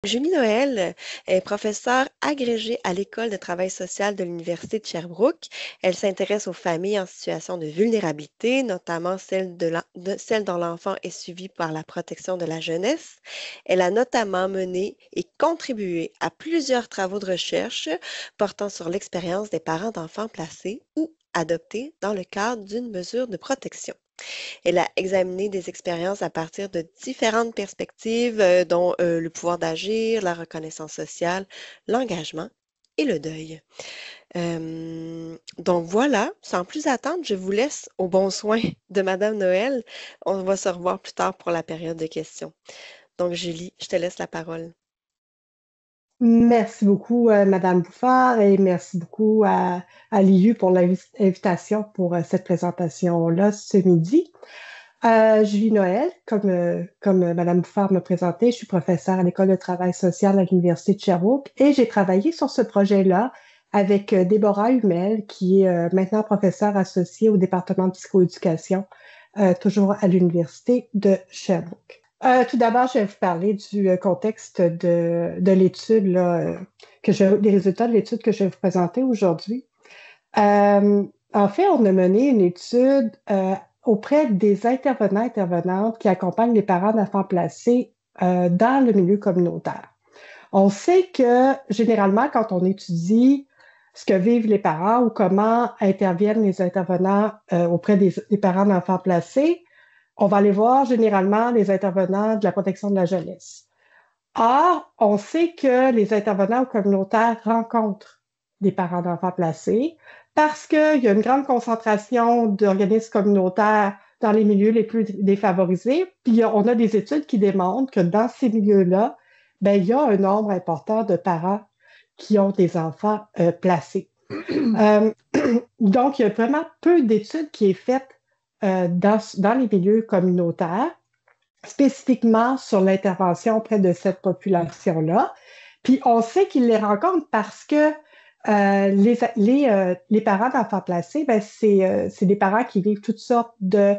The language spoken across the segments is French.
Julie Noël est professeure agrégée à l'École de travail social de l'Université de Sherbrooke. Elle s'intéresse aux familles en situation de vulnérabilité, notamment celles dont l'enfant est suivi par la protection de la jeunesse. Elle a notamment mené et contribué à plusieurs travaux de recherche portant sur l'expérience des parents d'enfants placés ou adoptés dans le cadre d'une mesure de protection. Elle a examiné des expériences à partir de différentes perspectives, dont le pouvoir d'agir, la reconnaissance sociale, l'engagement et le deuil. Donc voilà, sans plus attendre, je vous laisse au bon soin de Madame Noël. On va se revoir plus tard pour la période de questions. Donc Julie, je te laisse la parole. Merci beaucoup, Madame Bouffard, et merci beaucoup à l'IU pour l'invitation pour cette présentation-là ce midi. Julie Noël, comme Madame Bouffard m'a présenté, je suis professeure à l'École de travail social à l'Université de Sherbrooke et j'ai travaillé sur ce projet-là avec Déborah Humel, qui est maintenant professeure associée au département de psychoéducation, toujours à l'Université de Sherbrooke. Tout d'abord, je vais vous parler du contexte de l'étude, là, des résultats de l'étude que je vais vous présenter aujourd'hui. En fait, on a mené une étude auprès des intervenants et intervenantes qui accompagnent les parents d'enfants placés dans le milieu communautaire. On sait que généralement, quand on étudie ce que vivent les parents ou comment interviennent les intervenants auprès des parents d'enfants placés, on va aller voir généralement les intervenants de la protection de la jeunesse. Or, on sait que les intervenants communautaires rencontrent des parents d'enfants placés parce qu'il y a une grande concentration d'organismes communautaires dans les milieux les plus défavorisés. Puis, on a des études qui démontrent que dans ces milieux-là, ben, il y a un nombre important de parents qui ont des enfants placés. Euh, donc, il y a vraiment peu d'études qui est faites dans les milieux communautaires, spécifiquement sur l'intervention auprès de cette population-là. Puis on sait qu'ils les rencontrent parce que les parents d'enfants placés, ben, c'est des parents qui vivent toutes sortes de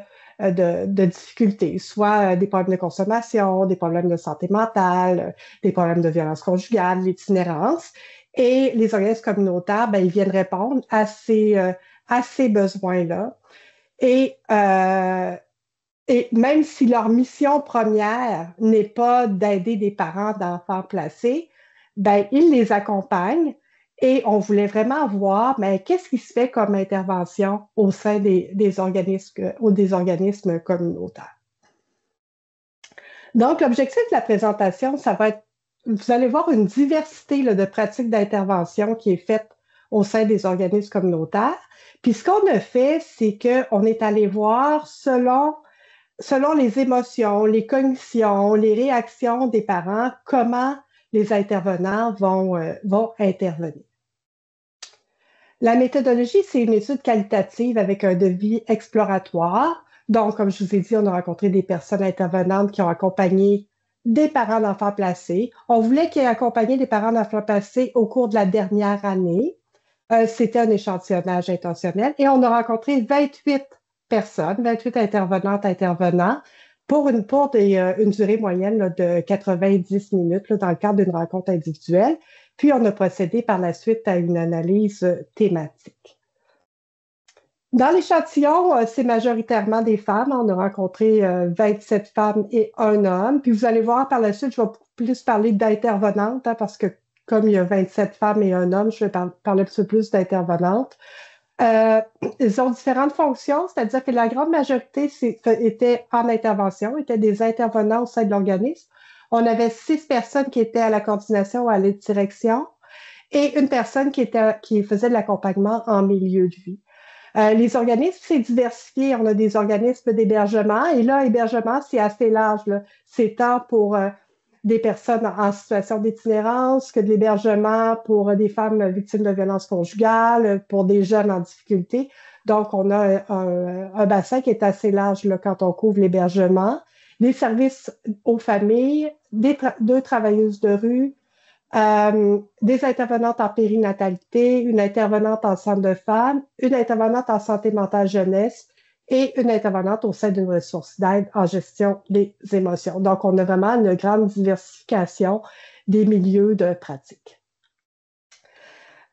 difficultés, soit des problèmes de consommation, des problèmes de santé mentale, des problèmes de violence conjugale, l'itinérance. Et les organismes communautaires, ben, ils viennent répondre à ces besoins-là. Et, euh, et même si leur mission première n'est pas d'aider des parents d'enfants placés, ben, ils les accompagnent et on voulait vraiment voir ben, qu'est-ce qui se fait comme intervention au sein des organismes communautaires. Donc, l'objectif de la présentation, ça va être, vous allez voir une diversité là, de pratiques d'intervention qui est faite au sein des organismes communautaires. Puis ce qu'on a fait, c'est qu'on est allé voir selon les émotions, les cognitions, les réactions des parents, comment les intervenants vont intervenir. La méthodologie, c'est une étude qualitative avec un devis exploratoire. Donc, comme je vous ai dit, on a rencontré des personnes intervenantes qui ont accompagné des parents d'enfants placés. On voulait qu'ils aient accompagné des parents d'enfants placés au cours de la dernière année. C'était un échantillonnage intentionnel et on a rencontré 28 personnes, 28 intervenantes, intervenants une durée moyenne là, de 90 minutes là, dans le cadre d'une rencontre individuelle. Puis, on a procédé par la suite à une analyse thématique. Dans l'échantillon, c'est majoritairement des femmes. On a rencontré 27 femmes et un homme. Puis, vous allez voir par la suite, je vais plus parler d'intervenantes hein, parce que comme il y a 27 femmes et un homme, je vais parler un petit peu plus d'intervenantes. Ils ont différentes fonctions, c'est-à-dire que la grande majorité était en intervention, étaient des intervenants au sein de l'organisme. On avait 6 personnes qui étaient à la coordination ou à la direction et une personne qui faisait de l'accompagnement en milieu de vie. Les organismes, c'est diversifié. On a des organismes d'hébergement et là, hébergement, c'est assez large. Là. C'est tant pour des personnes en situation d'itinérance, que de l'hébergement pour des femmes victimes de violences conjugales, pour des jeunes en difficulté. Donc, on a un bassin qui est assez large là, quand on couvre l'hébergement, des services aux familles, deux travailleuses de rue, des intervenantes en périnatalité, une intervenante en centre de femmes, une intervenante en santé mentale jeunesse et une intervenante au sein d'une ressource d'aide en gestion des émotions. Donc, on a vraiment une grande diversification des milieux de pratique.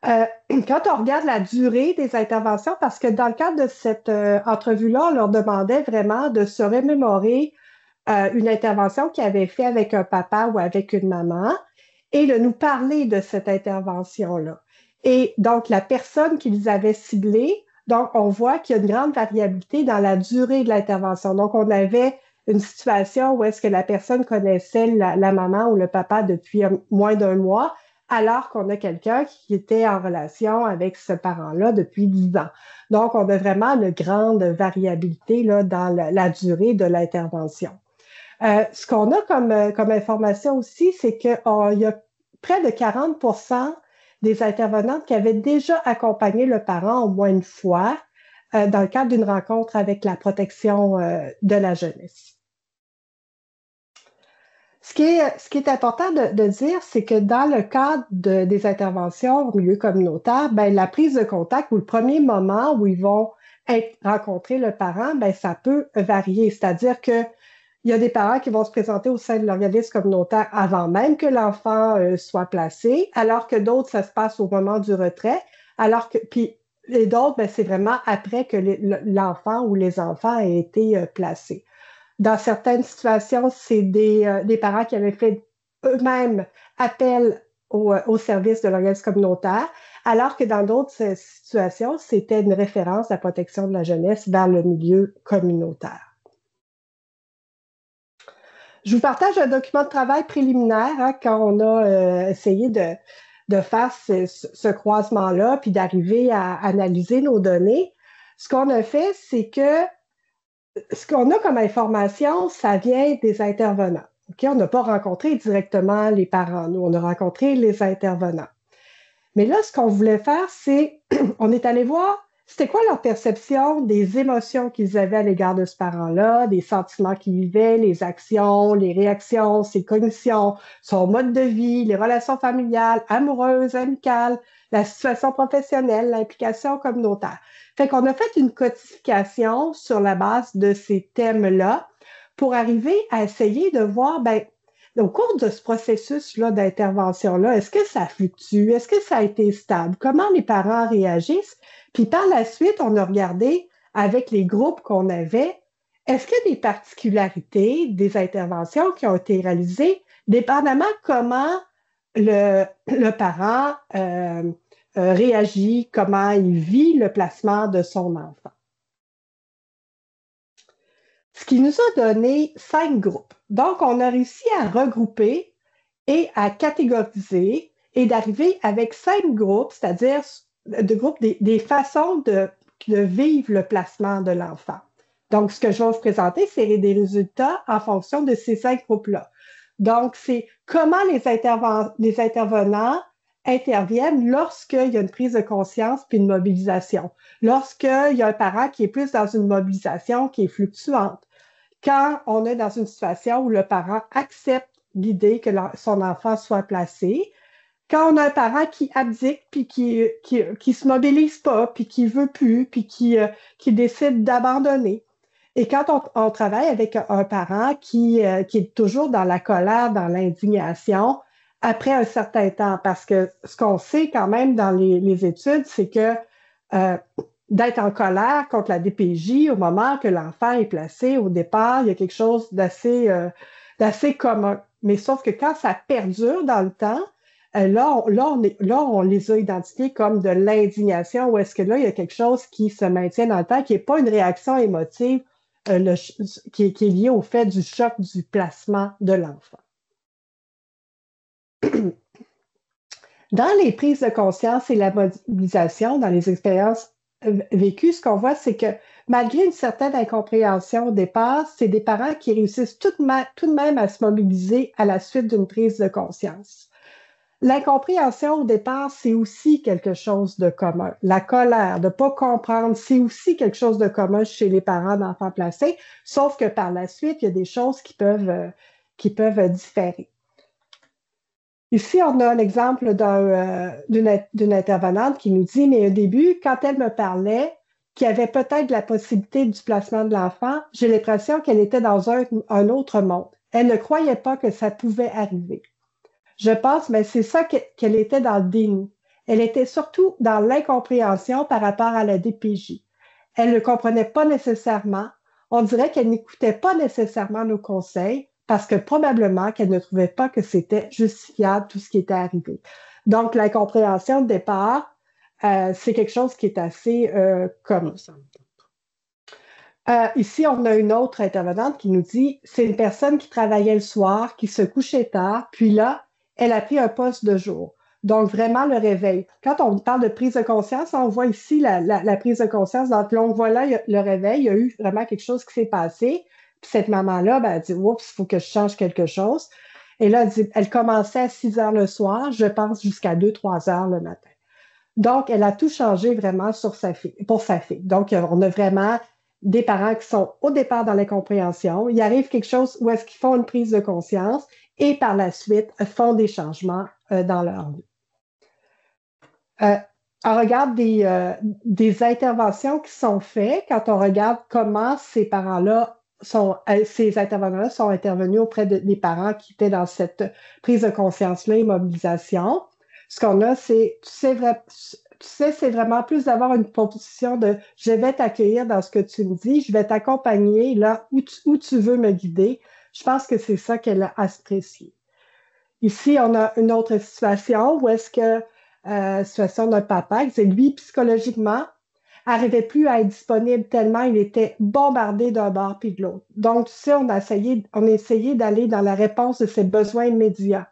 Quand on regarde la durée des interventions, parce que dans le cadre de cette entrevue-là, on leur demandait vraiment de se remémorer une intervention qu'ils avaient faite avec un papa ou avec une maman et de nous parler de cette intervention-là. Et donc, la personne qu'ils avaient ciblée, donc on voit qu'il y a une grande variabilité dans la durée de l'intervention. Donc, on avait une situation où est-ce que la personne connaissait la maman ou le papa depuis moins d'1 mois, alors qu'on a quelqu'un qui était en relation avec ce parent-là depuis 10 ans. Donc, on a vraiment une grande variabilité là, dans la durée de l'intervention. Ce qu'on a comme information aussi, c'est qu'il y a près de 40% des intervenantes qui avaient déjà accompagné le parent au moins une fois dans le cadre d'une rencontre avec la protection de la jeunesse. Ce qui est important de dire, c'est que dans le cadre des interventions au milieu communautaire, ben, la prise de contact ou le premier moment où ils vont rencontrer le parent, ben, ça peut varier. C'est-à-dire que il y a des parents qui vont se présenter au sein de l'organisme communautaire avant même que l'enfant soit placé, alors que d'autres, ça se passe au moment du retrait, et d'autres, ben, c'est vraiment après que l'enfant ou les enfants aient été placés. Dans certaines situations, c'est des parents qui avaient fait eux-mêmes appel au service de l'organisme communautaire, alors que dans d'autres situations, c'était une référence à la protection de la jeunesse vers le milieu communautaire. Je vous partage un document de travail préliminaire quand on a essayé de faire ce croisement-là, puis d'arriver à analyser nos données. Ce qu'on a fait, c'est que ce qu'on a comme information, ça vient des intervenants. Okay? On n'a pas rencontré directement les parents, nous, on a rencontré les intervenants. Mais là, ce qu'on voulait faire, c'est, on est allé voir c'était quoi leur perception des émotions qu'ils avaient à l'égard de ce parent-là, des sentiments qu'ils vivaient, les actions, les réactions, ses cognitions, son mode de vie, les relations familiales, amoureuses, amicales, la situation professionnelle, l'implication communautaire. Fait qu'on a fait une codification sur la base de ces thèmes-là pour arriver à essayer de voir, ben, au cours de ce processus-là d'intervention-là, est-ce que ça fluctue? Est-ce que ça a été stable? Comment les parents réagissent? Puis par la suite, on a regardé avec les groupes qu'on avait, est-ce qu'il y a des particularités des interventions qui ont été réalisées, dépendamment comment le parent réagit, comment il vit le placement de son enfant. Ce qui nous a donné 5 groupes. Donc, on a réussi à regrouper et à catégoriser et d'arriver avec 5 groupes, c'est-à-dire des façons de vivre le placement de l'enfant. Donc, ce que je vais vous présenter, c'est des résultats en fonction de ces 5 groupes-là. Donc, c'est comment les intervenants interviennent lorsqu'il y a une prise de conscience puis une mobilisation. Lorsqu'il y a un parent qui est plus dans une mobilisation qui est fluctuante. Quand on est dans une situation où le parent accepte l'idée que son enfant soit placé, quand on a un parent qui abdique, puis qui se mobilise pas, puis qui veut plus, puis qui décide d'abandonner. Et quand on travaille avec un parent qui est toujours dans la colère, dans l'indignation, après un certain temps, parce que ce qu'on sait quand même dans les études, c'est que d'être en colère contre la DPJ au moment que l'enfant est placé, au départ, il y a quelque chose d'assez commun. Mais sauf que quand ça perdure dans le temps, là, on les a identifiés comme de l'indignation, ou est-ce que là, il y a quelque chose qui se maintient dans le temps, qui n'est pas une réaction émotive, qui est liée au fait du choc du placement de l'enfant. Dans les prises de conscience et la mobilisation, dans les expériences vécues, ce qu'on voit, c'est que malgré une certaine incompréhension au départ, c'est des parents qui réussissent tout de même à se mobiliser à la suite d'une prise de conscience. L'incompréhension au départ, c'est aussi quelque chose de commun. La colère, de ne pas comprendre, c'est aussi quelque chose de commun chez les parents d'enfants placés, sauf que par la suite, il y a des choses qui peuvent différer. Ici, on a l'exemple d'une intervenante qui nous dit, mais au début, quand elle me parlait qu'il y avait peut-être la possibilité du placement de l'enfant, j'ai l'impression qu'elle était dans un autre monde. Elle ne croyait pas que ça pouvait arriver. Je pense, mais c'est ça qu'elle était dans le déni. Elle était surtout dans l'incompréhension par rapport à la DPJ. Elle ne comprenait pas nécessairement. On dirait qu'elle n'écoutait pas nécessairement nos conseils parce que probablement qu'elle ne trouvait pas que c'était justifiable tout ce qui était arrivé. Donc, l'incompréhension de départ, c'est quelque chose qui est assez commun. Ici, on a une autre intervenante qui nous dit, c'est une personne qui travaillait le soir, qui se couchait tard, puis là, elle a pris un poste de jour. Donc, vraiment, le réveil. Quand on parle de prise de conscience, on voit ici la prise de conscience. Donc, là, on voit là le réveil. Il y a eu vraiment quelque chose qui s'est passé. Puis cette maman-là, ben, elle dit, oups, il faut que je change quelque chose. Et là, elle commençait à 6 heures le soir, je pense jusqu'à 2-3 heures le matin. Donc, elle a tout changé vraiment pour sa fille. Donc, on a vraiment des parents qui sont au départ dans l'incompréhension. Il arrive quelque chose où est-ce qu'ils font une prise de conscience et par la suite font des changements dans leur vie. On regarde des interventions qui sont faites quand on regarde comment ces parents-là ces intervenants-là sont intervenus auprès des parents qui étaient dans cette prise de conscience-là et mobilisation. Ce qu'on a, c'est, c'est vraiment plus d'avoir une proposition de je vais t'accueillir dans ce que tu me dis, je vais t'accompagner là où tu veux me guider. Je pense que c'est ça qu'elle a apprécié. Ici, on a une autre situation où est-ce que situation d'un papa, c'est lui, psychologiquement, n'arrivait plus à être disponible tellement il était bombardé d'un bord puis de l'autre. Donc, tu sais, on a essayé d'aller dans la réponse de ses besoins immédiats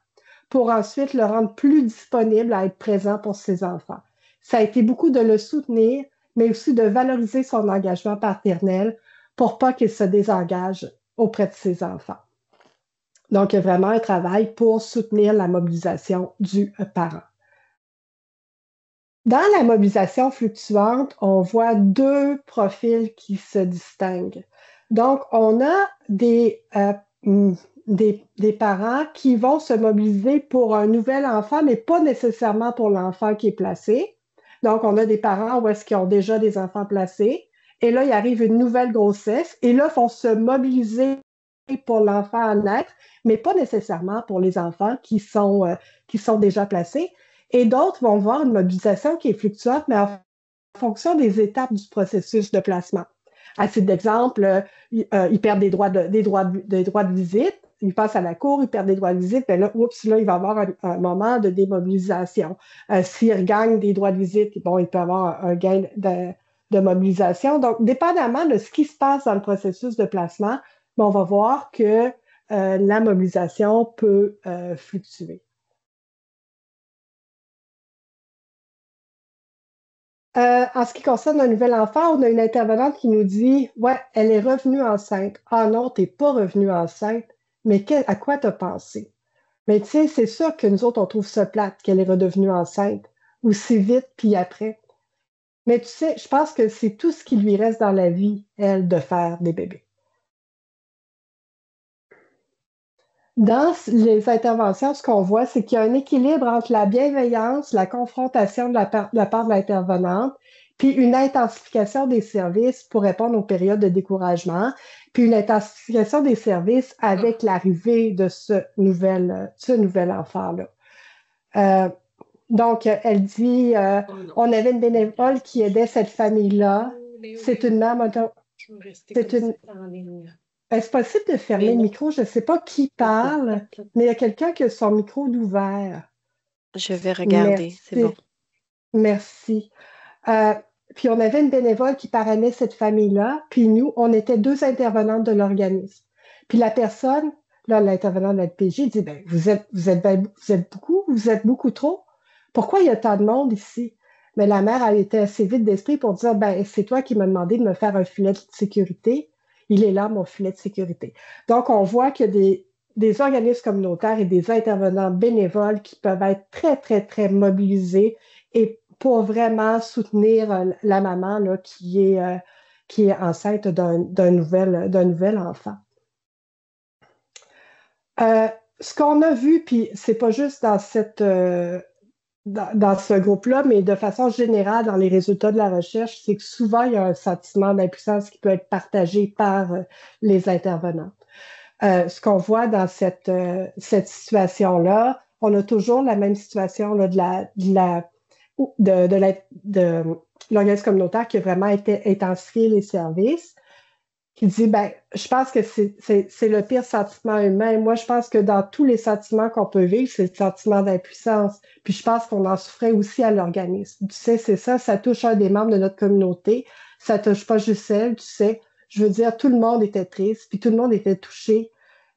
pour ensuite le rendre plus disponible à être présent pour ses enfants. Ça a été beaucoup de le soutenir, mais aussi de valoriser son engagement paternel pour pas qu'il se désengage auprès de ses enfants. Donc, il y a vraiment un travail pour soutenir la mobilisation du parent. Dans la mobilisation fluctuante, on voit deux profils qui se distinguent. Donc, on a des parents qui vont se mobiliser pour un nouvel enfant, mais pas nécessairement pour l'enfant qui est placé. Donc, on a des parents où est-ce qu'ils ont déjà des enfants placés. Et là, il arrive une nouvelle grossesse. Et là, ils vont se mobiliser pour l'enfant à naître, mais pas nécessairement pour les enfants qui sont déjà placés. Et d'autres vont voir une mobilisation qui est fluctuante, mais en fonction des étapes du processus de placement. À titre d'exemple, ils perdent des droits de visite, ils passent à la cour, ils perdent des droits de visite, mais là, il va y avoir un moment de démobilisation. S'ils regagnent des droits de visite, bon, il peut y avoir un gain de mobilisation. Donc, dépendamment de ce qui se passe dans le processus de placement, on va voir que la mobilisation peut fluctuer. En ce qui concerne un nouvel enfant, on a une intervenante qui nous dit « Ouais, elle est revenue enceinte. » « Ah non, t'es pas revenue enceinte. Mais à quoi t'as pensé? » Mais tu sais, c'est sûr que nous autres, on trouve ça plate qu'elle est redevenue enceinte, aussi vite, puis après. Mais tu sais, je pense que c'est tout ce qui lui reste dans la vie, elle, de faire des bébés. Dans les interventions, ce qu'on voit, c'est qu'il y a un équilibre entre la bienveillance, la confrontation de la part de l'intervenante, puis une intensification des services pour répondre aux périodes de découragement, puis une intensification des services avec l'arrivée de ce nouvel enfant-là. Donc, elle dit, on avait une bénévole qui aidait cette famille-là. C'est une mère Est-ce possible de fermer le micro? Je ne sais pas qui parle, mais il y a quelqu'un qui a son micro ouvert. Je vais regarder, c'est bon. Merci. Puis on avait une bénévole qui parrainait cette famille-là, puis nous, on était deux intervenantes de l'organisme. Puis la personne, là, l'intervenant de la PJ dit, ben, vous êtes beaucoup trop. Pourquoi il y a tant de monde ici? Mais la mère, elle était assez vite d'esprit pour dire, ben, c'est toi qui m'as demandé de me faire un filet de sécurité. Il est là, mon filet de sécurité. Donc, on voit qu'il y a des organismes communautaires et des intervenants bénévoles qui peuvent être très, très, très mobilisés et pour vraiment soutenir la maman là, qui est enceinte d'un nouvel enfant. Ce qu'on a vu, puis c'est pas juste dans ce groupe-là, mais de façon générale, dans les résultats de la recherche, c'est que souvent, il y a un sentiment d'impuissance qui peut être partagé par les intervenants. Ce qu'on voit dans cette situation-là, on a toujours la même situation là, de l'organisme communautaire qui a vraiment intensifié les services, qui dit, ben, je pense que c'est le pire sentiment humain. Moi, je pense que dans tous les sentiments qu'on peut vivre, c'est le sentiment d'impuissance. Puis je pense qu'on en souffrait aussi à l'organisme. Tu sais, c'est ça, ça touche un des membres de notre communauté. Ça touche pas juste elle, tu sais. Je veux dire, tout le monde était triste, puis tout le monde était touché,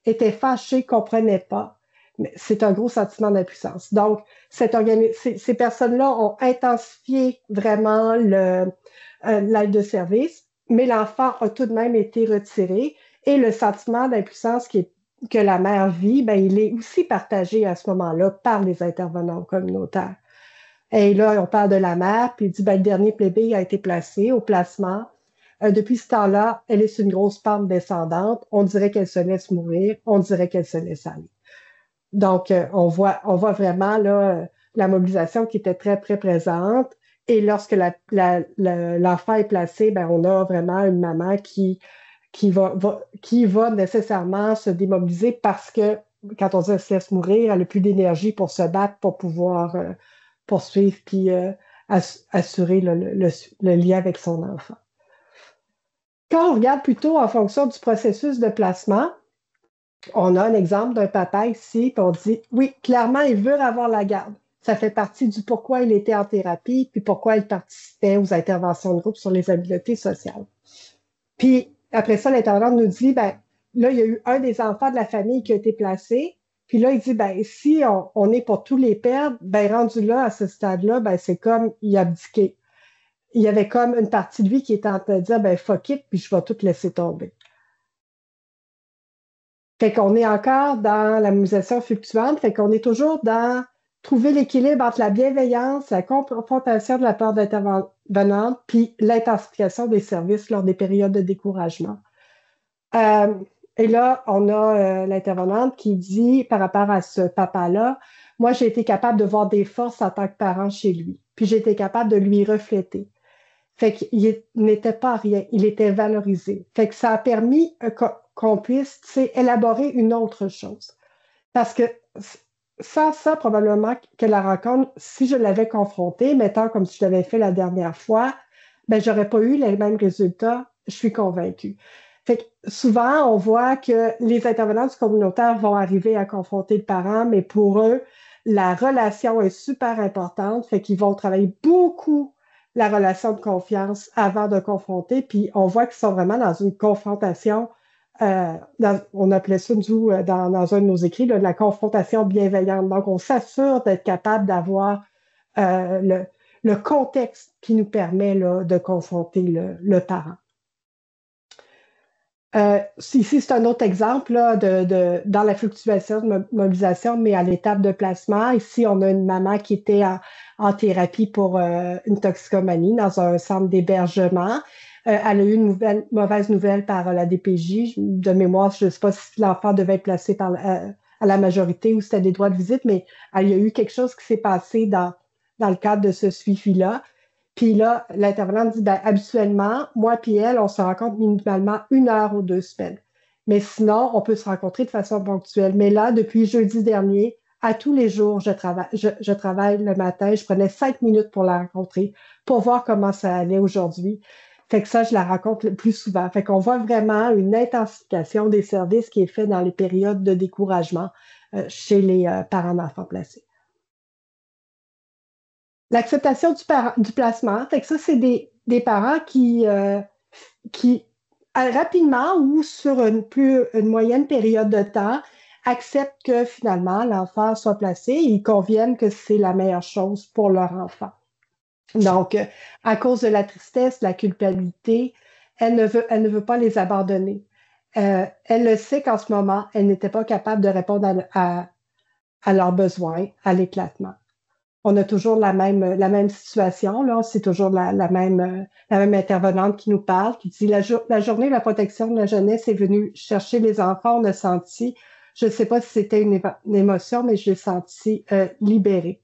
était fâché, comprenait pas. Mais c'est un gros sentiment d'impuissance. Donc, ces personnes-là ont intensifié vraiment l'aide de service, mais l'enfant a tout de même été retiré et le sentiment d'impuissance que la mère vit, ben, il est aussi partagé à ce moment-là par les intervenants communautaires. Et là, on parle de la mère, puis il dit, ben, le dernier bébé a été placé au placement. Depuis ce temps-là, elle est sur une grosse pente descendante. On dirait qu'elle se laisse mourir. On dirait qu'elle se laisse aller. Donc, on voit vraiment là, la mobilisation qui était très, très présente. Et lorsque l'enfant est placé, ben, on a vraiment une maman qui va nécessairement se démobiliser parce que quand on dit elle se laisse mourir, elle n'a plus d'énergie pour se battre, pour pouvoir poursuivre puis assurer le lien avec son enfant. Quand on regarde plutôt en fonction du processus de placement, on a un exemple d'un papa ici, puis on dit, oui, clairement, il veut avoir la garde. Ça fait partie du pourquoi il était en thérapie, puis pourquoi il participait aux interventions de groupe sur les habiletés sociales. Puis après ça, l'intervenante nous dit, ben là, il y a eu un des enfants de la famille qui a été placé, puis là, il dit, ben si on est pour tous les perdre, ben rendu là, à ce stade-là, ben c'est comme il a abdiqué. Il y avait comme une partie de lui qui était en train de dire, ben fuck it, puis je vais tout laisser tomber. Fait qu'on est encore dans la mobilisation fluctuante, fait qu'on est toujours dans trouver l'équilibre entre la bienveillance, la confrontation de la part d'intervenante, puis l'intensification des services lors des périodes de découragement. Et là, on a l'intervenante qui dit, par rapport à ce papa-là, moi, j'ai été capable de voir des forces en tant que parent chez lui, puis j'ai été capable de lui refléter. Fait qu'il n'était pas rien, il était valorisé. Fait que ça a permis qu'on puisse, tu sais, élaborer une autre chose. Parce que sans ça, probablement que la rencontre, si je l'avais confrontée, mettons comme si je l'avais fait la dernière fois, ben j'aurais pas eu les mêmes résultats, je suis convaincue. Fait que souvent, on voit que les intervenants du communautaire vont arriver à confronter le parent, mais pour eux, la relation est super importante, fait qu'ils vont travailler beaucoup la relation de confiance avant de confronter, puis on voit qu'ils sont vraiment dans une confrontation, on appelait ça, nous, dans un de nos écrits, là, la confrontation bienveillante. Donc, on s'assure d'être capable d'avoir le contexte qui nous permet là, de confronter le parent. Ici, c'est un autre exemple là, dans la fluctuation de mobilisation, mais à l'étape de placement. Ici, on a une maman qui était en thérapie pour une toxicomanie dans un centre d'hébergement. Elle a eu une mauvaise nouvelle par la DPJ. De mémoire, je ne sais pas si l'enfant devait être placé à la majorité ou si c'était des droits de visite, mais il y a eu quelque chose qui s'est passé dans le cadre de ce suivi-là. Puis là, l'intervenante dit, ben, habituellement, moi puis elle, on se rencontre minimalement 1 heure ou 2 semaines. Mais sinon, on peut se rencontrer de façon ponctuelle. Mais là, depuis jeudi dernier, à tous les jours, je travaille le matin. Je prenais 5 minutes pour la rencontrer, pour voir comment ça allait aujourd'hui. Fait que ça, je la rencontre le plus souvent. Fait qu'on voit vraiment une intensification des services qui est fait dans les périodes de découragement chez les parents d'enfants placés. L'acceptation du placement, fait que ça, c'est des parents qui rapidement ou sur une moyenne période de temps, acceptent que finalement l'enfant soit placé et ils conviennent que c'est la meilleure chose pour leur enfant. Donc, à cause de la tristesse, de la culpabilité, elle ne veut pas les abandonner. Elle le sait qu'en ce moment, elle n'était pas capable de répondre à leurs besoins, à l'éclatement. On a toujours la même situation, là. C'est toujours la même intervenante qui nous parle, qui dit la journée de la protection de la jeunesse est venue chercher les enfants, on a senti, je ne sais pas si c'était une émotion, mais je l'ai senti libérée.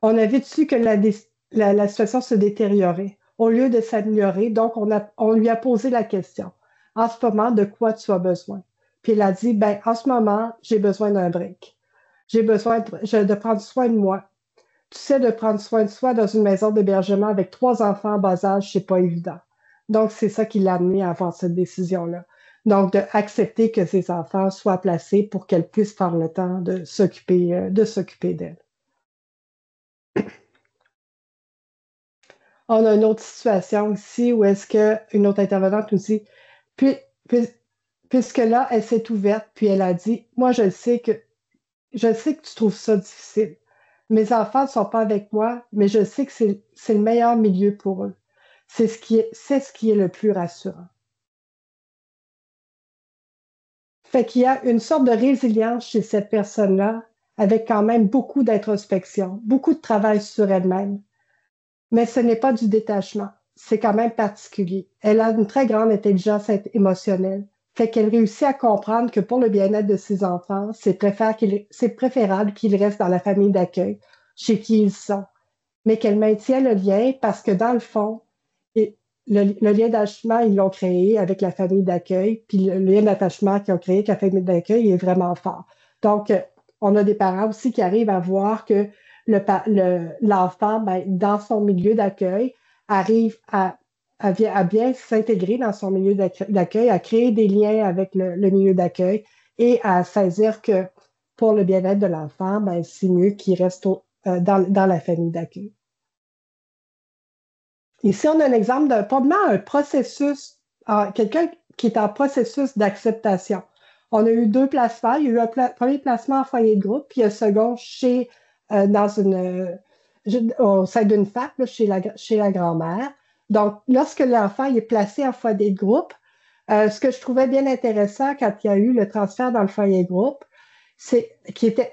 On a vu dessus que la situation se détériorait au lieu de s'améliorer, donc on lui a posé la question. En ce moment, de quoi tu as besoin? Puis elle a dit, ben, en ce moment, j'ai besoin d'un break. J'ai besoin de prendre soin de moi. Tu sais, de prendre soin de soi dans une maison d'hébergement avec 3 enfants en bas âge, c'est pas évident. Donc, c'est ça qui l'a amené à avoir cette décision-là. Donc, d'accepter que ses enfants soient placés pour qu'elle puisse prendre le temps de s'occuper d'elle. On a une autre situation ici où est-ce qu'une autre intervenante nous dit, puis, puis- puisque là, elle s'est ouverte, puis elle a dit, moi, je sais que tu trouves ça difficile. Mes enfants ne sont pas avec moi, mais je sais que c'est le meilleur milieu pour eux. C'est ce qui est le plus rassurant. Fait qu'il y a une sorte de résilience chez cette personne-là, avec quand même beaucoup d'introspection, beaucoup de travail sur elle-même. Mais ce n'est pas du détachement. C'est quand même particulier. Elle a une très grande intelligence émotionnelle. Fait qu'elle réussit à comprendre que pour le bien-être de ses enfants, c'est préférable qu'ils restent dans la famille d'accueil, chez qui ils sont. Mais qu'elle maintient le lien parce que dans le fond, le lien d'attachement, ils l'ont créé avec la famille d'accueil, puis le lien d'attachement qu'ils ont créé avec la famille d'accueil est vraiment fort. Donc, on a des parents aussi qui arrivent à voir que l'enfant, ben, dans son milieu d'accueil, arrive à bien s'intégrer dans son milieu d'accueil, à créer des liens avec le milieu d'accueil et à saisir que pour le bien-être de l'enfant, ben, c'est mieux qu'il reste dans la famille d'accueil. Ici, on a un exemple de probablement un processus, quelqu'un qui est en processus d'acceptation. On a eu 2 placements. Il y a eu un premier placement en foyer de groupe, puis un second au sein d'une fac, là, chez la grand-mère. Donc, lorsque l'enfant est placé en foyer de groupe, ce que je trouvais bien intéressant quand il y a eu le transfert dans le foyer de groupe, c'est qui était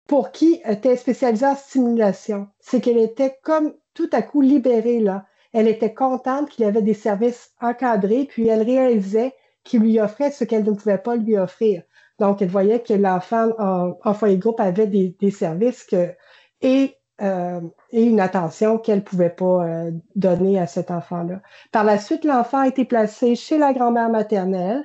pour qui était spécialisée en stimulation. C'est qu'elle était comme tout à coup libérée, là. Elle était contente qu'il y avait des services encadrés, puis elle réalisait qu'il lui offrait ce qu'elle ne pouvait pas lui offrir. Donc, elle voyait que l'enfant en foyer de groupe avait des services et, et une attention qu'elle ne pouvait pas donner à cet enfant-là. Par la suite, l'enfant a été placé chez la grand-mère maternelle.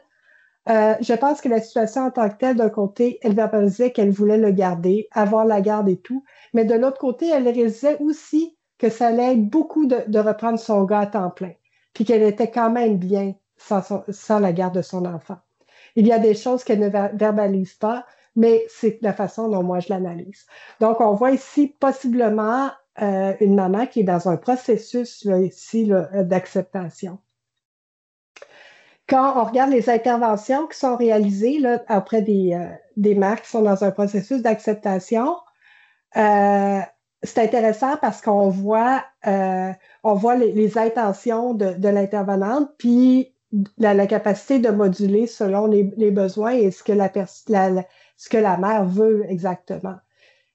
Je pense que la situation en tant que telle, d'un côté, elle verbalisait qu'elle voulait le garder, avoir la garde et tout, mais de l'autre côté, elle réalisait aussi que ça allait être beaucoup de reprendre son gars à temps plein, puis qu'elle était quand même bien sans la garde de son enfant. Il y a des choses qu'elle ne verbalise pas, mais c'est la façon dont moi je l'analyse. Donc, on voit ici possiblement une maman qui est dans un processus là, ici d'acceptation. Quand on regarde les interventions qui sont réalisées là, auprès des mères qui sont dans un processus d'acceptation, euh, c'est intéressant parce on voit les intentions de l'intervenante, puis la capacité de moduler selon les besoins et ce que ce que la mère veut exactement.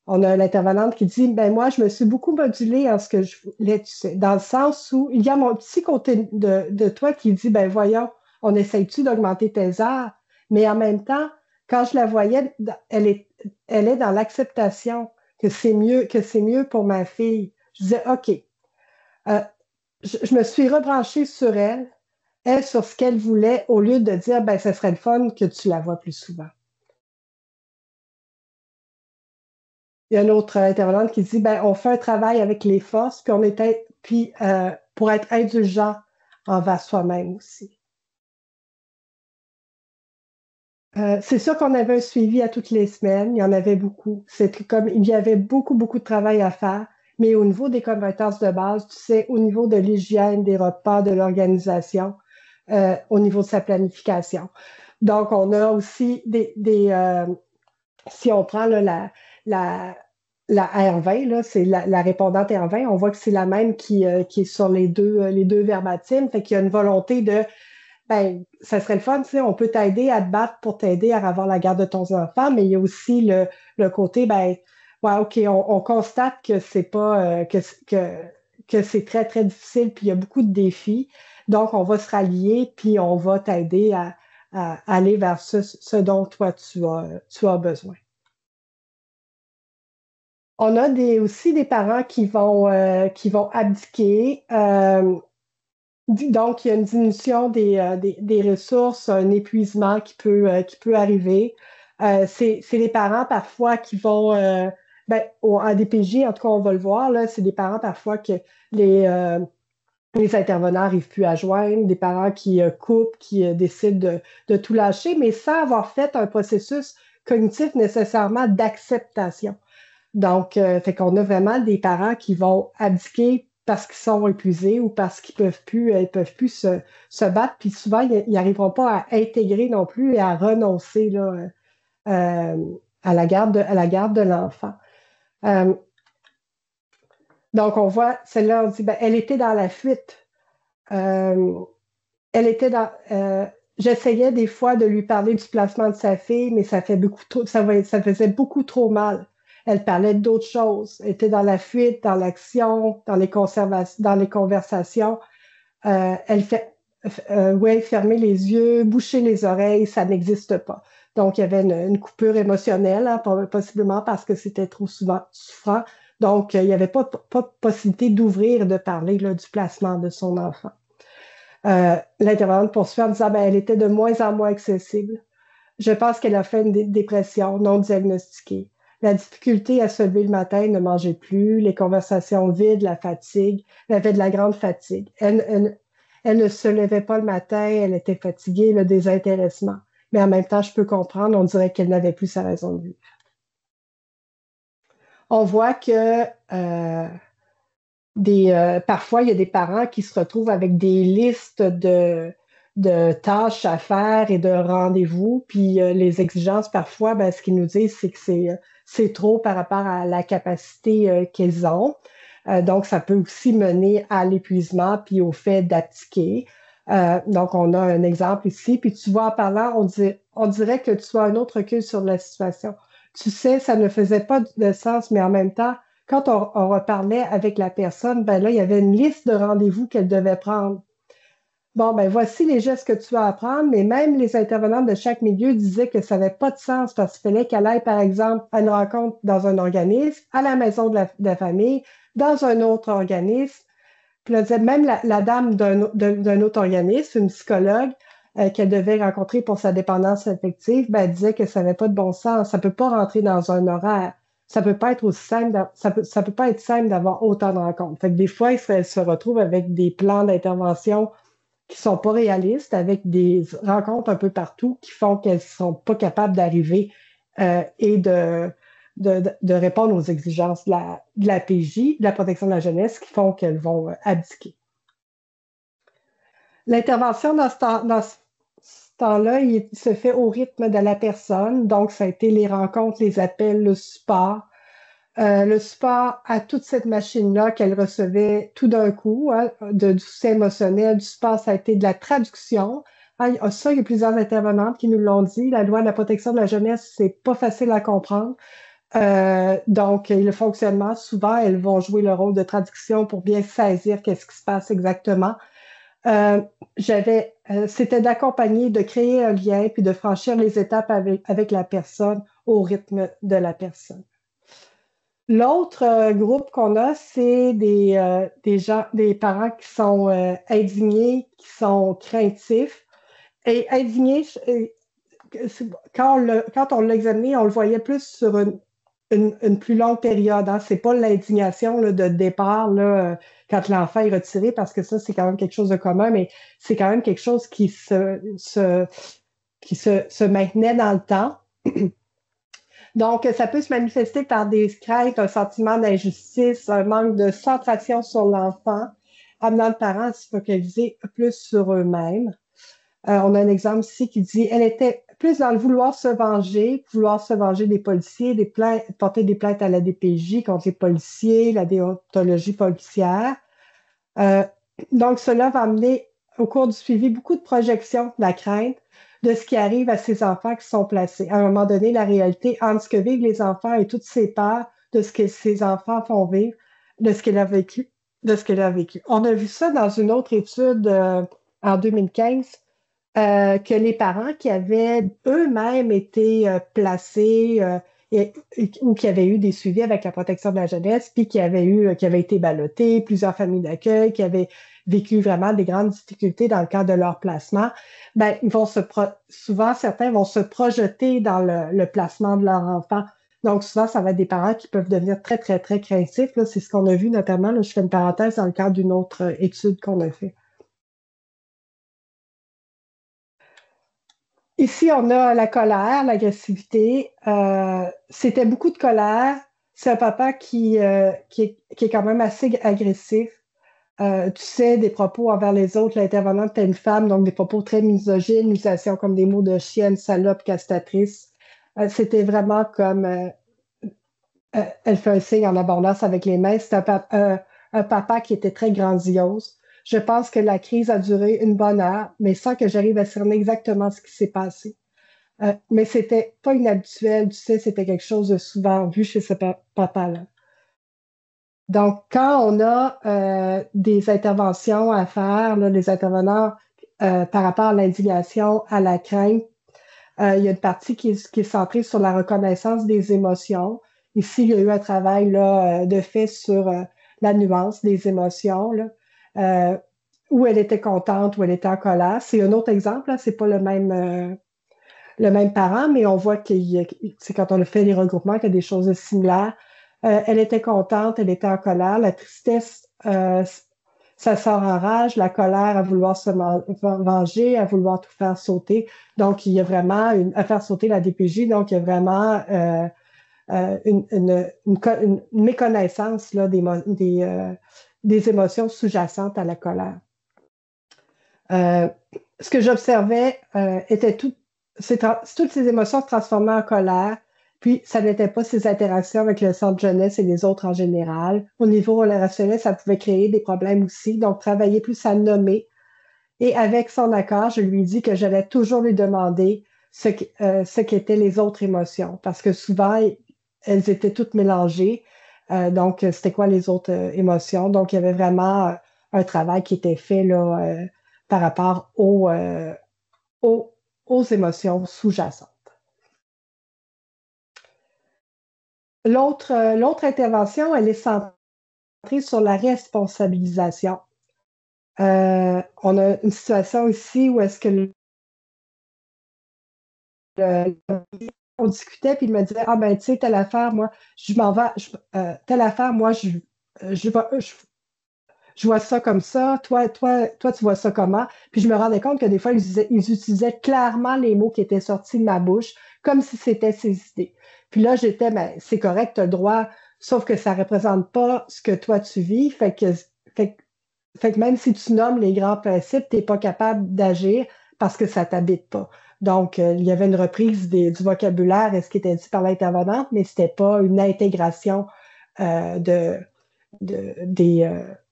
On a l'intervenante qui dit, ben moi, je me suis beaucoup modulée en ce que je voulais, tu sais, dans le sens où il y a mon petit côté de toi qui dit, ben voyons, on essaye-tu d'augmenter tes heures? Mais en même temps, quand je la voyais, elle est dans l'acceptation que c'est mieux pour ma fille. Je disais, OK, euh, je me suis rebranchée sur elle sur ce qu'elle voulait, au lieu de dire, ben, ce serait le fun que tu la vois plus souvent. Il y a une autre intervenante qui dit, ben, on fait un travail avec les forces, pour être indulgent envers soi-même aussi. C'est sûr qu'on avait un suivi à toutes les semaines, il y en avait beaucoup. C'était comme, il y avait beaucoup, beaucoup de travail à faire, mais au niveau des compétences de base, tu sais, au niveau de l'hygiène, des repas, de l'organisation, au niveau de sa planification. Donc, on a aussi si on prend là, la, la R20, là, c'est la répondante R20, on voit que c'est la même qui est sur les deux verbatims, fait qu'il y a une volonté ben, ça serait le fun, tu sais, on peut t'aider à te battre pour t'aider à avoir la garde de ton enfant, mais il y a aussi le côté, ben, ouais, OK, on constate que c'est pas, que c'est très, très difficile, puis il y a beaucoup de défis. Donc, on va se rallier, puis on va t'aider à aller vers ce dont toi, tu as besoin. On a aussi des parents qui vont abdiquer. Donc, il y a une diminution des ressources, un épuisement qui peut arriver. C'est les parents parfois qui vont, en DPJ, en tout cas, on va le voir, là, c'est des parents parfois que les, euh, les intervenants n'arrivent plus à joindre, des parents qui coupent, qui décident de tout lâcher, mais sans avoir fait un processus cognitif nécessairement d'acceptation. Donc, fait qu'on a vraiment des parents qui vont abdiquer parce qu'ils sont épuisés ou parce qu'ils peuvent plus se battre. Puis souvent, ils n'arriveront pas à intégrer non plus et à renoncer là, à la garde de l'enfant. Euh, donc, on voit, celle-là, on dit, ben, elle était dans la fuite. Euh, elle était dans. J'essayais des fois de lui parler du placement de sa fille, mais ça fait beaucoup trop, ça faisait beaucoup trop mal. Elle parlait d'autres choses. Elle était dans la fuite, dans l'action, dans les conversations. Elle fait, ouais, fermer les yeux, boucher les oreilles, ça n'existe pas. Donc, il y avait une coupure émotionnelle, hein, possiblement parce que c'était trop souvent souffrant. Donc, il n'y avait pas possibilité d'ouvrir, de parler là, du placement de son enfant. L'intervenante poursuit en disant ben, elle était de moins en moins accessible. Je pense qu'elle a fait une dépression non diagnostiquée. La difficulté à se lever le matin, ne mangeait plus, les conversations vides, la fatigue. Elle avait de la grande fatigue. Elle ne se levait pas le matin, elle était fatiguée, le désintéressement. Mais en même temps, je peux comprendre, on dirait qu'elle n'avait plus sa raison de vivre. On voit que parfois, il y a des parents qui se retrouvent avec des listes de tâches à faire et de rendez-vous. Puis les exigences, parfois, ben, ce qu'ils nous disent, c'est que c'est trop par rapport à la capacité qu'ils ont. Donc, ça peut aussi mener à l'épuisement puis au fait d'abdiquer. Donc, on a un exemple ici. Puis tu vois, en parlant, on dirait que tu as un autre recul sur la situation. Tu sais, ça ne faisait pas de sens, mais en même temps, quand on reparlait avec la personne, ben là, il y avait une liste de rendez-vous qu'elle devait prendre. Bon, ben voici les gestes que tu vas apprendre, mais même les intervenants de chaque milieu disaient que ça n'avait pas de sens parce qu'il fallait qu'elle aille, par exemple, à une rencontre dans un organisme, à la maison de la famille, dans un autre organisme. Puis là, même la dame d'un autre organisme, une psychologue, qu'elle devait rencontrer pour sa dépendance affective, ben, elle disait que ça n'avait pas de bon sens. Ça ne peut pas rentrer dans un horaire. Ça peut pas être aussi simple, ça peut pas être simple d'avoir autant de rencontres. Fait que des fois, elle se retrouve avec des plans d'intervention qui sont pas réalistes, avec des rencontres un peu partout qui font qu'elles sont pas capables d'arriver et de répondre aux exigences de la PJ, de la protection de la jeunesse, qui font qu'elles vont abdiquer. L'intervention dans ce temps-là, il se fait au rythme de la personne. Donc, ça a été les rencontres, les appels, le support. Le support à toute cette machine-là qu'elle recevait tout d'un coup, hein, du soutien émotionnel, du support, ça a été de la traduction. Hein, ça, il y a plusieurs intervenantes qui nous l'ont dit. La loi de la protection de la jeunesse, c'est pas facile à comprendre. Donc, le fonctionnement, souvent, elles vont jouer le rôle de traduction pour bien saisir qu'est-ce qui se passe exactement. C'était d'accompagner, de créer un lien, puis de franchir les étapes avec la personne au rythme de la personne. L'autre groupe qu'on a, c'est des gens, des parents qui sont indignés, qui sont craintifs. Et indignés, quand on l'a examiné, on le voyait plus sur une plus longue période. Hein. C'est pas l'indignation là, de départ là, quand l'enfant est retiré, parce que ça, c'est quand même quelque chose de commun, mais c'est quand même quelque chose qui se maintenait dans le temps. Donc, ça peut se manifester par des craintes, un sentiment d'injustice, un manque de centration sur l'enfant, amenant le parent à se focaliser plus sur eux-mêmes. On a un exemple ici qui dit elle était plus dans le vouloir se venger des policiers, porter des plaintes à la DPJ contre les policiers, la déontologie policière. Euh, donc, cela va amener au cours du suivi beaucoup de projections de la crainte de ce qui arrive à ces enfants qui sont placés. À un moment donné, la réalité entre ce que vivent les enfants et toutes ces peurs de ce que ces enfants font vivre, de ce qu'elle a vécu, On a vu ça dans une autre étude en 2015, que les parents qui avaient eux-mêmes été placés ou qui avaient eu des suivis avec la protection de la jeunesse, puis qui avaient été ballottés, plusieurs familles d'accueil, qui avaient vécu vraiment des grandes difficultés dans le cadre de leur placement, ben, souvent, certains vont se projeter dans le placement de leur enfant. Donc, souvent, ça va être des parents qui peuvent devenir très, très, très craintifs. Là, c'est ce qu'on a vu notamment, là, je fais une parenthèse dans le cadre d'une autre étude qu'on a fait. Ici, on a la colère, l'agressivité. C'était beaucoup de colère. C'est un papa qui est quand même assez agressif. Tu sais, des propos envers les autres. L'intervenante était une femme, donc des propos très misogynes, utilisation comme des mots de chienne, salope, castratrice. C'était vraiment comme elle fait un signe en abondance avec les mains. C'est un papa qui était très grandiose. Je pense que la crise a duré une bonne heure, mais sans que j'arrive à cerner exactement ce qui s'est passé. Mais c'était pas inhabituel, tu sais, c'était quelque chose de souvent vu chez ce papa-là. Donc, quand on a des interventions à faire, là, les intervenants par rapport à l'indignation, à la crainte, il y a une partie qui est centrée sur la reconnaissance des émotions. Ici, il y a eu un travail là, de fait sur la nuance des émotions, là, où elle était contente, où elle était en colère. C'est un autre exemple, là, c'est pas le même parent, mais on voit que c'est quand on a fait les regroupements qu'il y a des choses similaires. Elle était contente, elle était en colère. La tristesse, ça sort en rage. La colère, à vouloir se venger, à vouloir tout faire sauter. Donc, il y a vraiment à faire sauter la DPJ. Donc, il y a vraiment une méconnaissance là, des émotions sous-jacentes à la colère. Ce que j'observais était toutes ces émotions se transformaient en colère, puis ça n'était pas ces interactions avec le centre jeunesse et les autres en général. Au niveau relationnel, ça pouvait créer des problèmes aussi, donc travailler plus à nommer. Et avec son accord, je lui dis que j'allais toujours lui demander ce qu'étaient les autres émotions, parce que souvent, elles étaient toutes mélangées. Donc, c'était quoi les autres émotions? Donc, il y avait vraiment un travail qui était fait là, par rapport aux émotions sous-jacentes. L'autre intervention, elle est centrée sur la responsabilisation. On a une situation ici où est-ce que on discutait, puis il me disait, ah ben, tu sais, telle affaire, moi, je m'en vais, telle affaire, moi, je vois ça comme ça, toi, tu vois ça comment? Puis je me rendais compte que des fois, ils utilisaient clairement les mots qui étaient sortis de ma bouche, comme si c'était ses idées. Puis là, j'étais, ben, c'est correct, tu as le droit, sauf que ça ne représente pas ce que toi, tu vis. Fait que même si tu nommes les grands principes, tu n'es pas capable d'agir parce que ça ne t'habite pas. Donc, il y avait une reprise du vocabulaire et ce qui était dit par l'intervenante, mais ce n'était pas une intégration du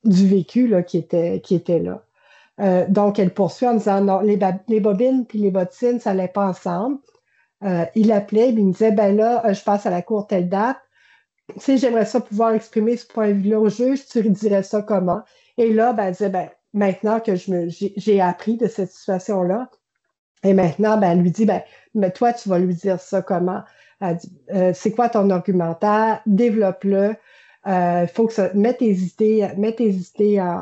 vécu là, qui était là. Donc, elle poursuit en disant non, les bobines puis les bottines, ça n'allait pas ensemble. Il appelait, il me disait, ben là, je passe à la cour telle date. Tu sais, j'aimerais ça pouvoir exprimer ce point de vue-là au juge, tu dirais ça comment? Et là, ben, elle disait, ben, maintenant que j'ai appris de cette situation-là, et maintenant, ben, elle lui dit, ben, mais toi, tu vas lui dire ça comment? Elle dit, c'est quoi ton argumentaire? Développe-le. Il faut que ça, mets tes idées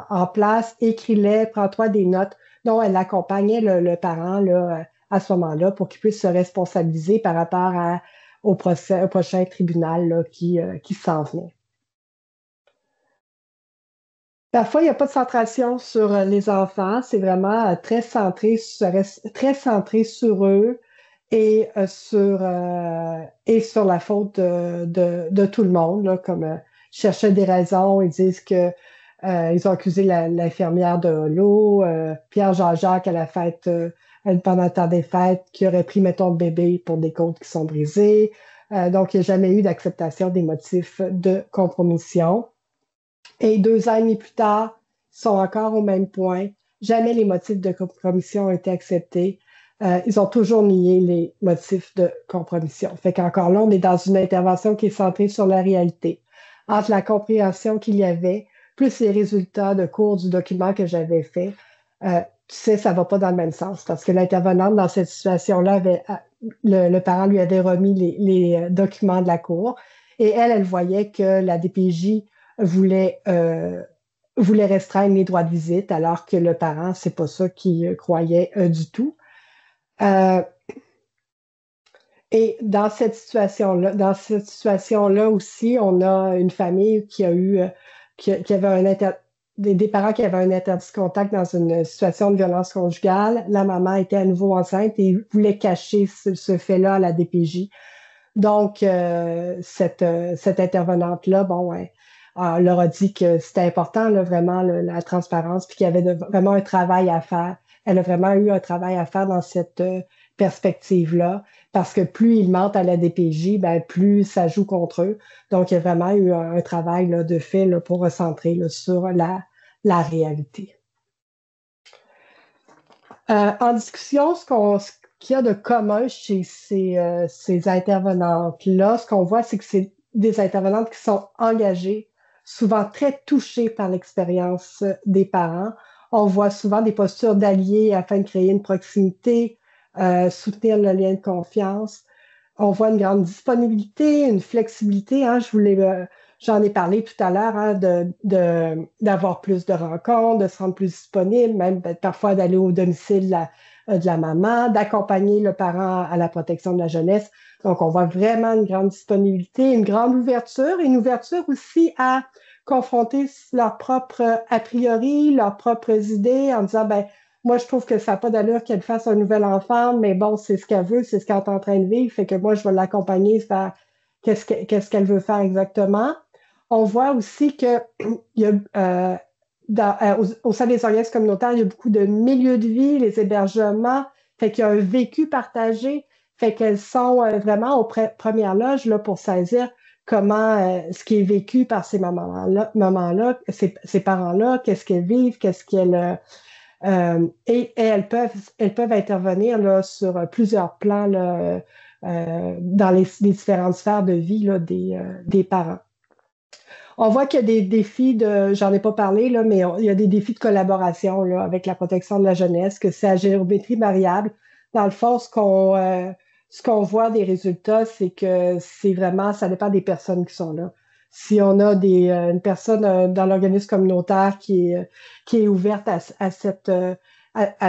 en place, écris-les, prends-toi des notes. Donc, elle accompagnait le parent là, à ce moment-là pour qu'il puisse se responsabiliser par rapport au prochain tribunal là, qui s'en venait. Parfois, il n'y a pas de centration sur les enfants. C'est vraiment très centré sur eux et sur la faute de tout le monde. Là, comme cherchaient des raisons, ils disent que ils ont accusé l'infirmière de l'eau, Pierre Jean-Jacques à la fête, pendant le temps des fêtes, qui aurait pris, mettons, le bébé pour des côtes qui sont brisées. Donc, il n'y a jamais eu d'acceptation des motifs de compromission. Et 2 ans et demi plus tard, ils sont encore au même point. Jamais les motifs de compromission ont été acceptés. Ils ont toujours nié les motifs de compromission. Fait qu'encore là, on est dans une intervention qui est centrée sur la réalité. Entre la compréhension qu'il y avait, plus les résultats de cours du document que j'avais fait, tu sais, ça ne va pas dans le même sens parce que l'intervenante dans cette situation-là avait le parent lui avait remis les documents de la cour. Et elle voyait que la DPJ voulait, voulait restreindre les droits de visite, alors que le parent, c'est pas ça qu'il croyait du tout. Euh, et dans cette situation-là aussi, on a une famille qui a eu, qui avait des parents qui avaient un interdit de contact dans une situation de violence conjugale. La maman était à nouveau enceinte et voulait cacher ce fait-là à la DPJ. Donc, cette intervenante-là, bon, ouais, leur a dit que c'était important, là, vraiment, la transparence, puis qu'il y avait vraiment un travail à faire. Elle a vraiment eu un travail à faire dans cette perspective-là, parce que plus ils mentent à la DPJ, ben, plus ça joue contre eux. Donc, il y a vraiment eu un travail là, de fait là, pour recentrer là, sur la réalité. En discussion, ce qu'il y a de commun chez ces intervenantes-là, ce qu'on voit, c'est que c'est des intervenantes qui sont engagées, souvent très touchées par l'expérience des parents. On voit souvent des postures d'alliés afin de créer une proximité, soutenir le lien de confiance. On voit une grande disponibilité, une flexibilité. Hein, j'en ai parlé tout à l'heure, hein, d'avoir plus de rencontres, de se rendre plus disponible, même parfois d'aller au domicile de la maman, d'accompagner le parent à la protection de la jeunesse. Donc, on voit vraiment une grande disponibilité, une grande ouverture, et une ouverture aussi à confronter leurs propres a priori, leurs propres idées, en disant, ben, moi, je trouve que ça n'a pas d'allure qu'elle fasse un nouvel enfant, mais bon, c'est ce qu'elle veut, c'est ce qu'elle est en train de vivre, fait que moi, je vais l'accompagner vers qu'est-ce qu'elle veut faire exactement. On voit aussi que il y a, au sein des organismes communautaires, il y a beaucoup de milieux de vie, les hébergements, fait qu'il y a un vécu partagé, fait qu'elles sont vraiment aux premières loges là, pour saisir comment ce qui est vécu par ces mamans-là, ces parents-là, qu'est-ce qu'elles vivent, qu'est-ce qu'elles et elles peuvent intervenir là, sur plusieurs plans là, dans les différentes sphères de vie là, des parents. On voit qu'il y a des défis j'en ai pas parlé, là, mais il y a des défis de collaboration là, avec la protection de la jeunesse, que c'est à géométrie variable. Dans le fond, ce qu'on voit des résultats, c'est que c'est vraiment, ça dépend des personnes qui sont là. Si on a une personne dans l'organisme communautaire qui est ouverte à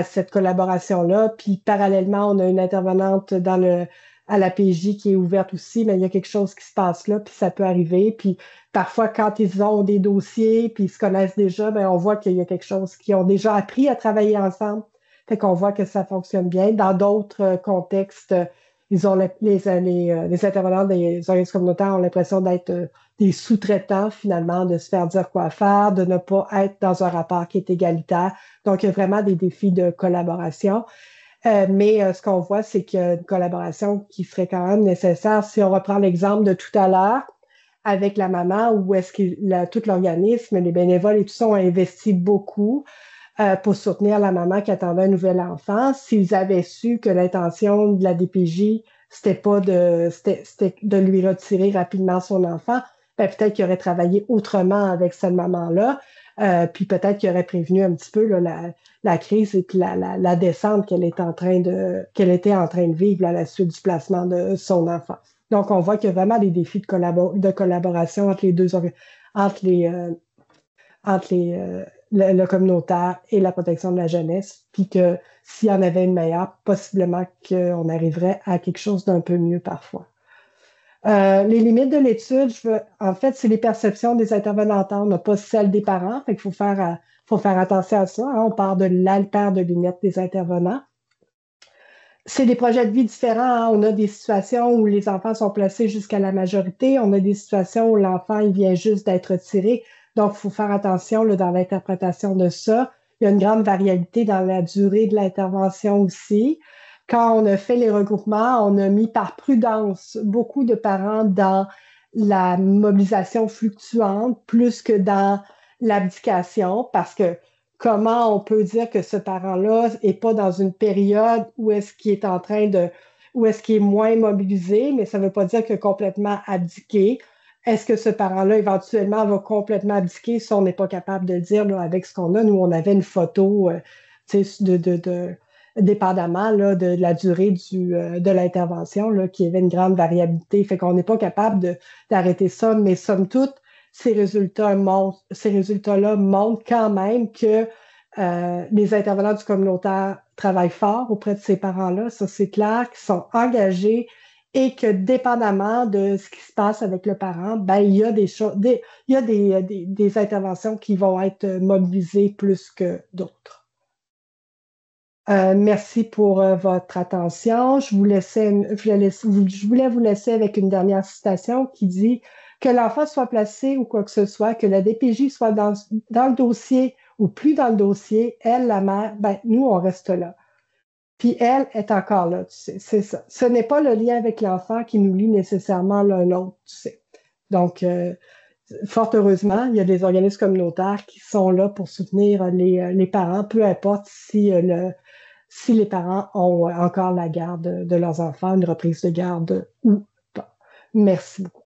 cette collaboration-là, puis parallèlement, on a une intervenante à la PJ qui est ouverte aussi, mais il y a quelque chose qui se passe là, puis ça peut arriver. Puis parfois, quand ils ont des dossiers, puis ils se connaissent déjà, ben, on voit qu'il y a quelque chose qu'ils ont déjà appris à travailler ensemble. Fait qu'on voit que ça fonctionne bien. Dans d'autres contextes, ils ont les intervenants des organismes communautaires ont l'impression d'être des sous-traitants, finalement, de se faire dire quoi faire, de ne pas être dans un rapport qui est égalitaire. Donc, il y a vraiment des défis de collaboration. Mais ce qu'on voit, c'est qu'il y a une collaboration qui serait quand même nécessaire. Si on reprend l'exemple de tout à l'heure, avec la maman, où est-ce que tout l'organisme, les bénévoles et tout ça ont investi beaucoup pour soutenir la maman qui attendait un nouvel enfant. S'ils avaient su que l'intention de la DPJ, c'était de lui retirer rapidement son enfant, ben peut-être qu'il aurait travaillé autrement avec cette maman-là, puis peut-être qu'il aurait prévenu un petit peu là, la crise et puis la descente qu'elle était en train de vivre à la suite du placement de son enfant. Donc, on voit qu'il y a vraiment des défis de collaboration entre les deux, entre le communautaire et la protection de la jeunesse, puis que s'il y en avait une meilleure, possiblement qu'on arriverait à quelque chose d'un peu mieux parfois. Les limites de l'étude, en fait, c'est les perceptions des intervenants, on n'a pas celles des parents, fait qu'il faut faire attention à ça. Hein, on part de la paire de lunettes des intervenants. C'est des projets de vie différents. Hein. On a des situations où les enfants sont placés jusqu'à la majorité. On a des situations où l'enfant, il vient juste d'être tiré. Donc, il faut faire attention là, dans l'interprétation de ça. Il y a une grande variabilité dans la durée de l'intervention aussi. Quand on a fait les regroupements, on a mis par prudence beaucoup de parents dans la mobilisation fluctuante plus que dans l'abdication parce que comment on peut dire que ce parent-là n'est pas dans une période où est-ce qu'il est en train où est-ce qu'il est moins mobilisé, mais ça ne veut pas dire qu'il est complètement abdiqué. Est-ce que ce parent-là, éventuellement, va complètement abdiquer? Ça, on n'est pas capable de le dire là, avec ce qu'on a. Nous, on avait une photo dépendamment là, de la durée de l'intervention, là, qui avait une grande variabilité. Fait qu'on n'est pas capable d'arrêter ça, mais somme toute, ces résultats-là montrent quand même que les intervenants du communautaire travaillent fort auprès de ces parents-là. Ça, c'est clair, qu'ils sont engagés et que dépendamment de ce qui se passe avec le parent, ben, il y a il y a des interventions qui vont être mobilisées plus que d'autres. Merci pour votre attention. Je voulais vous laisser avec une dernière citation qui dit que l'enfant soit placé ou quoi que ce soit, que la DPJ soit dans le dossier ou plus dans le dossier, elle, la mère, ben, nous, on reste là. Puis elle est encore là, tu sais. C'est ça. Ce n'est pas le lien avec l'enfant qui nous lie nécessairement l'un l'autre, tu sais. Donc, fort heureusement, il y a des organismes communautaires qui sont là pour soutenir les parents, peu importe si les parents ont encore la garde de leurs enfants, une reprise de garde ou pas. Merci beaucoup.